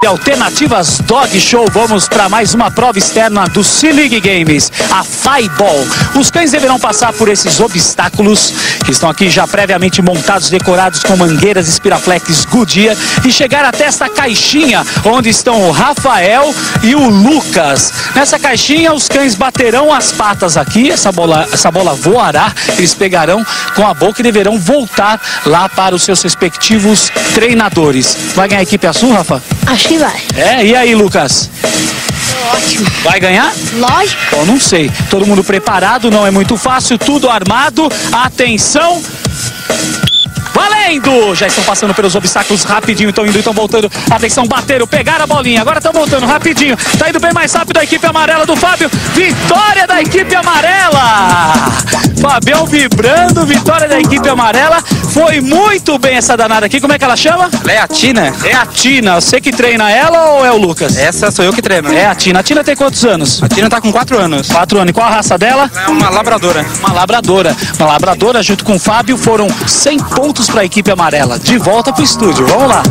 Alternativas Dog Show, vamos para mais uma prova externa do C-League Games, a Fireball. Os cães deverão passar por esses obstáculos que estão aqui já previamente montados, decorados com mangueiras Spiraflex Goodyear e chegar até esta caixinha onde estão o Rafael e o Lucas. Nessa caixinha os cães baterão as patas aqui, essa bola voará, eles pegarão com a boca e deverão voltar lá para os seus respectivos treinadores. Vai ganhar a equipe azul, Rafa? Acho que vai. E aí, Lucas? Ótimo. Vai ganhar? Lógico. Eu não sei. Todo mundo preparado, não é muito fácil, tudo armado. Atenção! Valendo! Já estão passando pelos obstáculos rapidinho, estão indo, estão voltando. Atenção, bateram, pegaram a bolinha, agora estão voltando rapidinho. Tá indo bem mais rápido a equipe amarela do Fábio. Vitória da equipe amarela! Fabião vibrando, vitória da equipe amarela. Foi muito bem essa danada aqui. Como é que ela chama? Ela é a Tina. É a Tina. Você que treina ela ou é o Lucas? Essa sou eu que treino. É a Tina. A Tina tem quantos anos? A Tina tá com 4 anos. 4 anos. E qual a raça dela? Ela é uma labradora. Uma labradora. Uma labradora junto com o Fábio foram 100 pontos para a equipe amarela. De volta pro estúdio. Vamos lá.